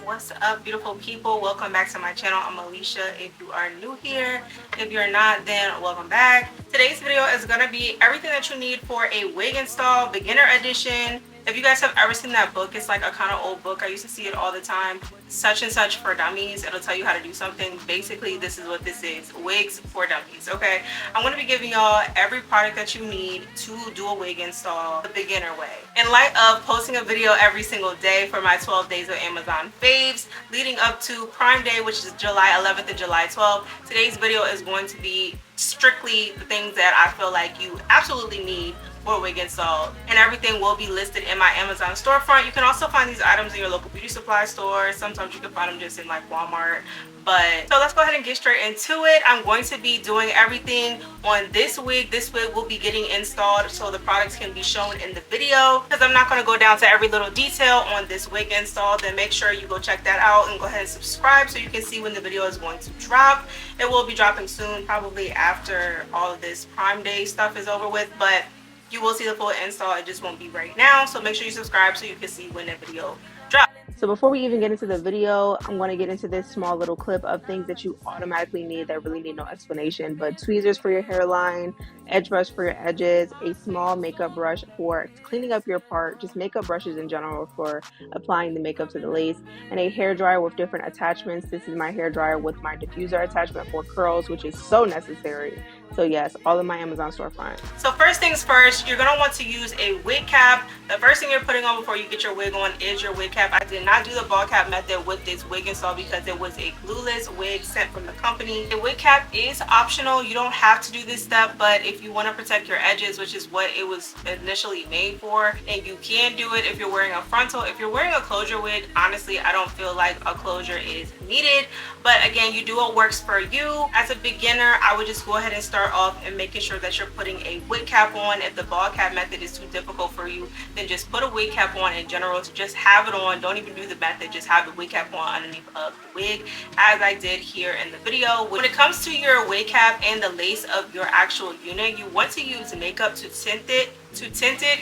What's up, beautiful people? Welcome back to my channel. I'm Alicia. If you are new here, if you're not, then welcome back. Today's video is going to be everything that you need for a wig install, beginner edition. If you guys have ever seen that book, it's like a kind of old book. I used to see it all the time. Such and Such for Dummies. It'll tell you how to do something. Basically, this is what this is. Wigs for dummies, okay? I'm going to be giving y'all every product that you need to do a wig install the beginner way. In light of posting a video every single day for my 12 days of Amazon faves, leading up to Prime Day, which is July 11th and July 12th, today's video is going to be strictly the things that I feel like you absolutely need for a wig install, and everything will be listed in my Amazon storefront. You can also find these items in your local beauty supply store. Sometimes you can find them just in like Walmart. But so let's go ahead and get straight into it. I'm going to be doing everything on this wig. This wig will be getting installed so the products can be shown in the video, because I'm not going to go down to every little detail on this wig install. Then make sure you go check that out and go ahead and subscribe so you can see when the video is going to drop. It will be dropping soon, probably after all of this Prime Day stuff is over with, but you will see the full install. It just won't be right now, so make sure you subscribe so you can see when the video drops. So before we even get into the video, I'm going to get into this small little clip of things that you automatically need that really need no explanation, but tweezers for your hairline, edge brush for your edges, a small makeup brush for cleaning up your part, just makeup brushes in general for applying the makeup to the lace, and a hair dryer with different attachments. This is my hair dryer with my diffuser attachment for curls, which is so necessary. So yes, all in my Amazon storefront. So first things first, you're gonna want to use a wig cap. The first thing you're putting on before you get your wig on is your wig cap. I did not do the ball cap method with this wig install because it was a glueless wig sent from the company. The wig cap is optional. You don't have to do this step, but if you want to protect your edges, which is what it was initially made for, and you can do it if you're wearing a frontal. If you're wearing a closure wig, honestly, I don't feel like a closure is needed. But again, you do what works for you. As a beginner, I would just go ahead and start off and making sure that you're putting a wig cap on. If the ball cap method is too difficult for you, then just put a wig cap on in general. To just have it on, don't even do the method, just have the wig cap on underneath of the wig, as I did here in the video. When it comes to your wig cap and the lace of your actual unit, you want to use makeup to tint it.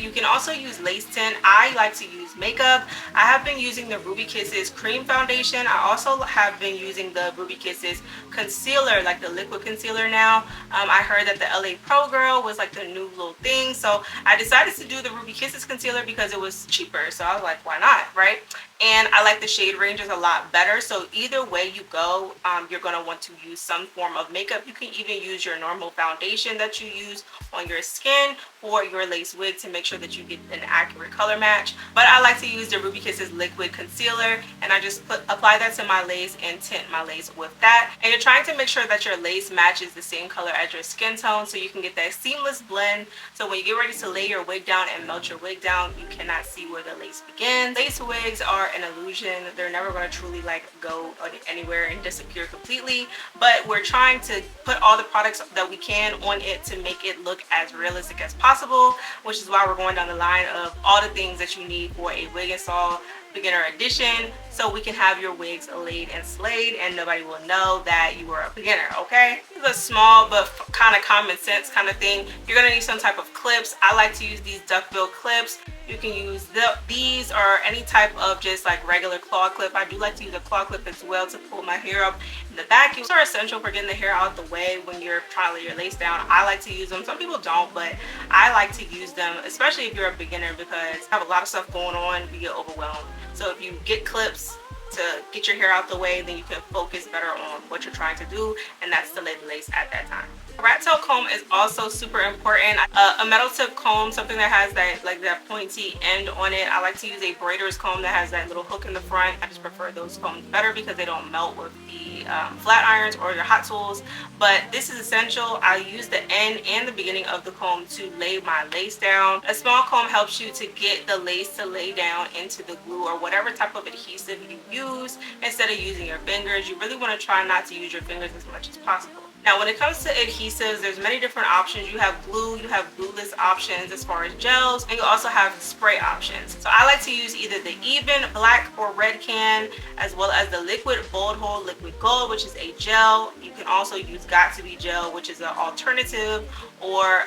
You can also use lace tint. I like to use makeup. I have been using the Ruby Kisses cream foundation. I also have been using the Ruby Kisses concealer, like the liquid concealer now. I heard that the LA Pro Girl was like the new little thing, so I decided to do the Ruby Kisses concealer because it was cheaper. So I was like, why not, right? And I like the shade ranges a lot better. So either way you go, you're going to want to use some form of makeup. You can even use your normal foundation that you use on your skin or your lace wig to make sure that you get an accurate color match. But I like to use the Ruby Kisses liquid concealer, and I just apply that to my lace and tint my lace with that. And you're trying to make sure that your lace matches the same color as your skin tone so you can get that seamless blend. So when you get ready to lay your wig down and melt your wig down, you cannot see where the lace begins. Lace wigs are an illusion. They're never going to truly like go anywhere and disappear completely, but we're trying to put all the products that we can on it to make it look as realistic as possible, which is why we're going down the line of all the things that you need for a wig install beginner edition, so we can have your wigs laid and slayed and nobody will know that you were a beginner. Okay, this is a small but kind of common sense kind of thing. You're gonna need some type of clips. I like to use these duckbill clips. You can use these or any type of just like regular claw clip. I do like to use a claw clip as well to pull my hair up in the back. These are essential for getting the hair out the way when you're trying to lay your lace down. I like to use them. Some people don't, but I like to use them, especially if you're a beginner, because you have a lot of stuff going on, you get overwhelmed. So if you get clips to get your hair out the way, then you can focus better on what you're trying to do, and that's to lay the lace at that time. A rat tail comb is also super important. A metal tip comb, something that has that like that pointy end on it. I like to use a braider's comb that has that little hook in the front. I just prefer those combs better because they don't melt with the flat irons or your hot tools. But this is essential. I use the end and the beginning of the comb to lay my lace down. A small comb helps you to get the lace to lay down into the glue or whatever type of adhesive you use instead of using your fingers. You really want to try not to use your fingers as much as possible. Now, when it comes to adhesives, there's many different options. You have glue, you have glueless options as far as gels, and you also have spray options. So I like to use either the even black or red can, as well as the liquid bold hold liquid gold, which is a gel. You can also use got to be gel, which is an alternative, or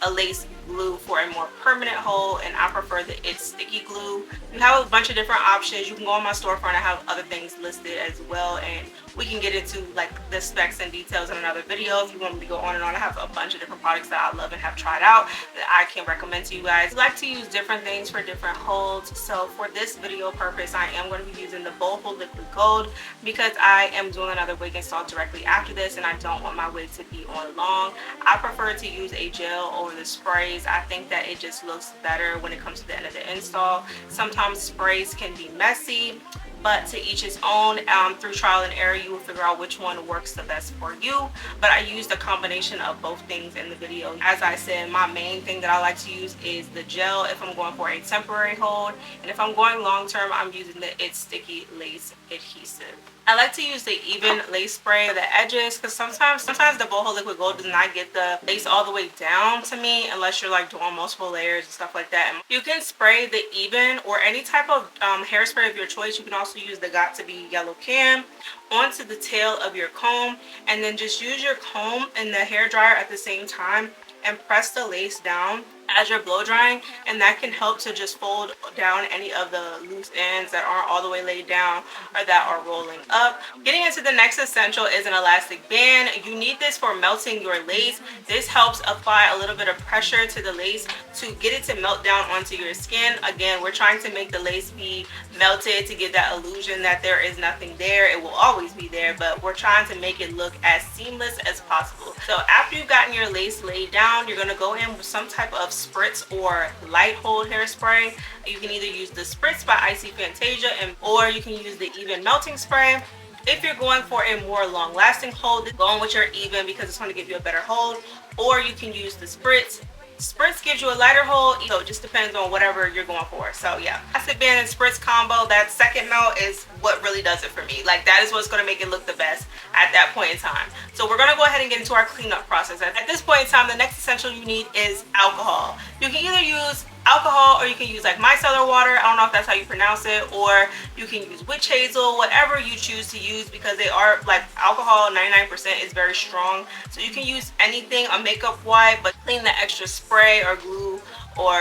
a lace glue for a more permanent hold, and I prefer the It's Sticky glue. You have a bunch of different options. You can go on my storefront. I have other things listed as well, and we can get into like the specs and details in another video if you want me to go on and on. I have a bunch of different products that I love and have tried out that I can recommend to you guys. I like to use different things for different holds. So for this video purpose, I am going to be using the bold hold liquid gold because I am doing another wig install directly after this, and I don't want my wig to be on long. I prefer to use a gel over the sprays. I think that it just looks better when it comes to the end of the install. Sometimes sprays can be messy, but to each his own. Through trial and error, you will figure out which one works the best for you. But I used a combination of both things in the video. As I said, my main thing that I like to use is the gel if I'm going for a temporary hold, and if I'm going long term, I'm using the It's Sticky lace adhesive. I like to use the even lace spray for the edges because sometimes the bold hold liquid gold does not get the lace all the way down to me unless you're like doing multiple layers and stuff like that. You can spray the even or any type of hairspray of your choice. You can also use the got to be yellow can onto the tail of your comb, and then just use your comb and the hair dryer at the same time and press the lace down as you're blow drying, and that can help to just fold down any of the loose ends that aren't all the way laid down or that are rolling up. Getting into the next essential is an elastic band. You need this for melting your lace. This helps apply a little bit of pressure to the lace to get it to melt down onto your skin. Again, we're trying to make the lace be melted to give that illusion that there is nothing there. It will always be there, but we're trying to make it look as seamless as possible. So after you've gotten your lace laid down, you're going to go in with some type of spritz or light hold hairspray. You can either use the Spritz by Icy Fantasia or you can use the even melting spray. If you're going for a more long lasting hold, go on with your even because it's going to give you a better hold, or you can use the Spritz. Spritz gives you a lighter hold, so it just depends on whatever you're going for. So yeah, elastic band and Spritz combo, that second melt is what really does it for me. Like that is what's going to make it look the best at that point in time. So we're going to go ahead and get into our cleanup process. At this point in time, the next essential you need is alcohol. You can either use alcohol or you can use like micellar water. I don't know if that's how you pronounce it, or you can use witch hazel, whatever you choose to use, because they are like alcohol 99% is very strong. So you can use anything, a makeup wipe, but clean the extra spray or glue or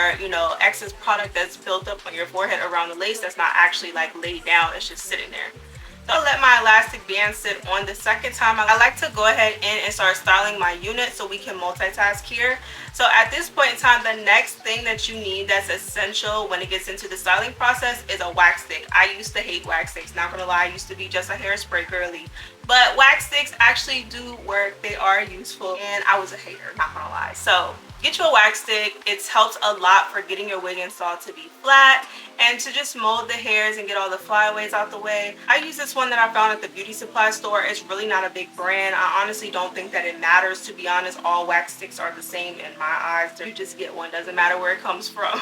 excess product that's built up on your forehead around the lace that's not actually like laid down, it's just sitting there. So let my elastic band sit on. The second time, I like to go ahead and start styling my unit so we can multitask here. So at this point in time, the next thing that you need that's essential when it gets into the styling process is a wax stick. I used to hate wax sticks, not gonna lie. I used to be just a hairspray girly, but wax sticks actually do work. They are useful, and I was a hater, not gonna lie. So get you a wax stick. It's helped a lot for getting your wig installed to be flat and to just mold the hairs and get all the flyaways out the way. I use this one that I found at the beauty supply store. It's really not a big brand. I honestly don't think that it matters, to be honest. All wax sticks are the same in my eyes. You just get one, doesn't matter where it comes from.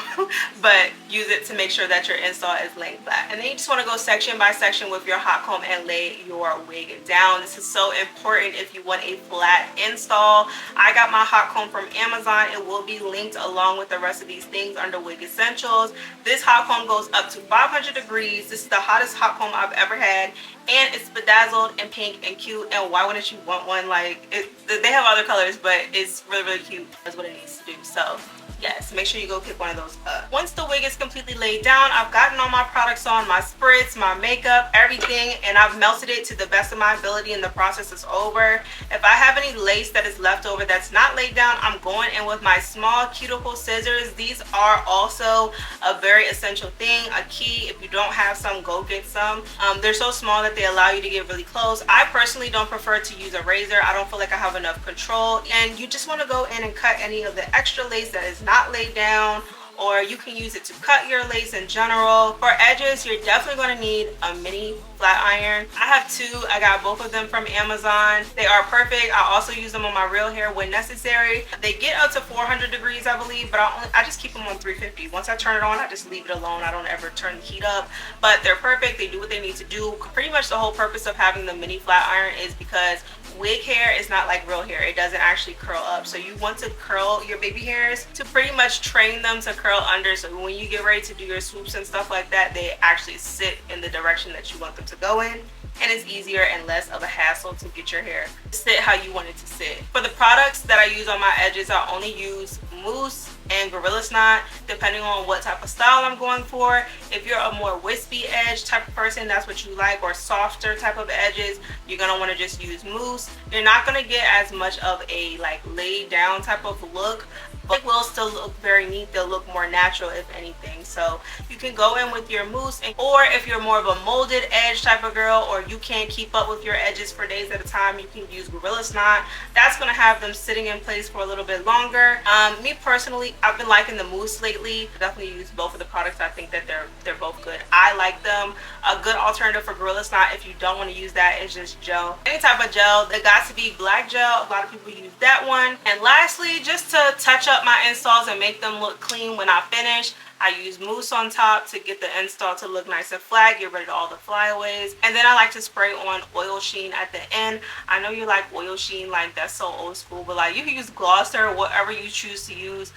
But use it to make sure that your install is laying flat. And then you just want to go section by section with your hot comb and lay your wig down. This is so important if you want a flat install. I got my hot comb from Amazon. It will be linked along with the rest of these things under Wig Essentials. This hot comb goes up to 500 degrees. This is the hottest hot comb I've ever had, and it's bedazzled and pink and cute. And why wouldn't you want one? Like they have other colors, but it's really cute. That's what it needs to do. So yes, make sure you go pick one of those up. Once the wig is completely laid down, I've gotten all my products on, my spritz, my makeup, everything, and I've melted it to the best of my ability, and the process is over. If I have any lace that is left over that's not laid down, I'm going in with my small cuticle scissors. These are also a very essential thing, a key. If you don't have some, go get some. They're so small that they allow you to get really close. I personally don't prefer to use a razor. I don't feel like I have enough control, and you just want to go in and cut any of the extra lace that is not laid down, or you can use it to cut your lace in general. For edges, you're definitely going to need a mini flat iron. I have two. I got both of them from Amazon. They are perfect. I also use them on my real hair when necessary. They get up to 400 degrees, I believe, but I just keep them on 350. Once I turn it on, I just leave it alone. I don't ever turn the heat up, but they're perfect. They do what they need to do. Pretty much the whole purpose of having the mini flat iron is because wig hair is not like real hair. It doesn't actually curl up. So you want to curl your baby hairs to pretty much train them to curl under, so when you get ready to do your swoops and stuff like that, they actually sit in the direction that you want them to go in, and it's easier and less of a hassle to get your hair to sit how you want it to sit. For the products that I use on my edges, I only use mousse and Gorilla Knot, depending on what type of style I'm going for. If you're a more wispy edge type of person, that's what you like, or softer type of edges, you're gonna want to just use mousse. You're not gonna get as much of a like laid down type of look, but it will still look very neat. They'll look more natural if anything. So you can go in with your mousse, or if you're more of a molded edge type of girl, or you can't keep up with your edges for days at a time, you can use Gorilla Knot. That's gonna have them sitting in place for a little bit longer. Me personally, I've been liking the mousse lately. Definitely use both of the products. I think that they're both good. I like them. A good alternative for Gorilla Knot, if you don't want to use that, is just gel. Any type of gel. They got to be black gel. A lot of people use that one. And lastly, just to touch up my installs and make them look clean when I finish, I use mousse on top to get the install to look nice and flat, get rid of all the flyaways. And then I like to spray on oil sheen at the end. I know you like oil sheen, like that's so old school, but like you can use gloss or whatever you choose to use.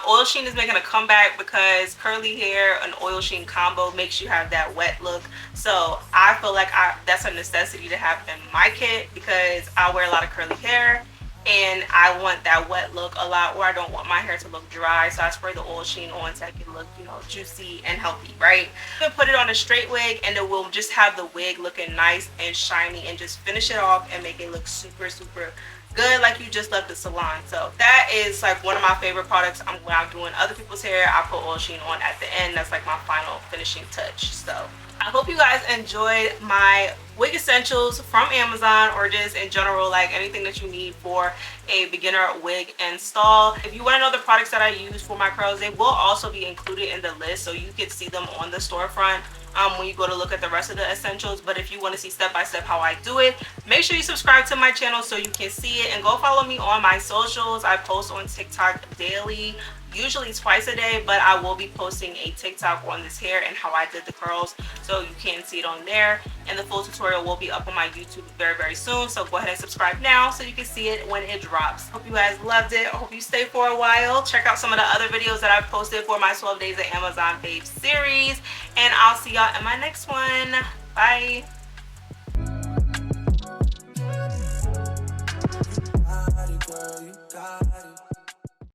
Oil sheen is making a comeback because curly hair and oil sheen combo makes you have that wet look. So I feel like that's a necessity to have in my kit, because I wear a lot of curly hair and I want that wet look a lot, or I don't want my hair to look dry, so I spray the oil sheen on so I can look, you know, juicy and healthy, right? You can put it on a straight wig and it will just have the wig looking nice and shiny, and just finish it off and make it look super good, like you just left the salon. So that is like one of my favorite products. When I'm doing other people's hair, I put oil sheen on at the end. That's like my final finishing touch. So I hope you guys enjoyed my wig essentials from Amazon, or just in general, like anything that you need for a beginner wig install. If you want to know the products that I use for my curls, they will also be included in the list, so you can see them on the storefront when you go to look at the rest of the essentials. But if you want to see step by step how I do it, make sure you subscribe to my channel so you can see it, and go follow me on my socials. I post on TikTok daily, usually twice a day, but I will be posting a TikTok on this hair and how I did the curls, so you can see it on there. And the full tutorial will be up on my YouTube very soon, so go ahead and subscribe now so you can see it when it drops. Hope you guys loved it. I hope you stay for a while. Check out some of the other videos that I've posted for my 12 Days of Amazon Faves series, and I'll see y'all in my next one. Bye. You got it, girl, you got it.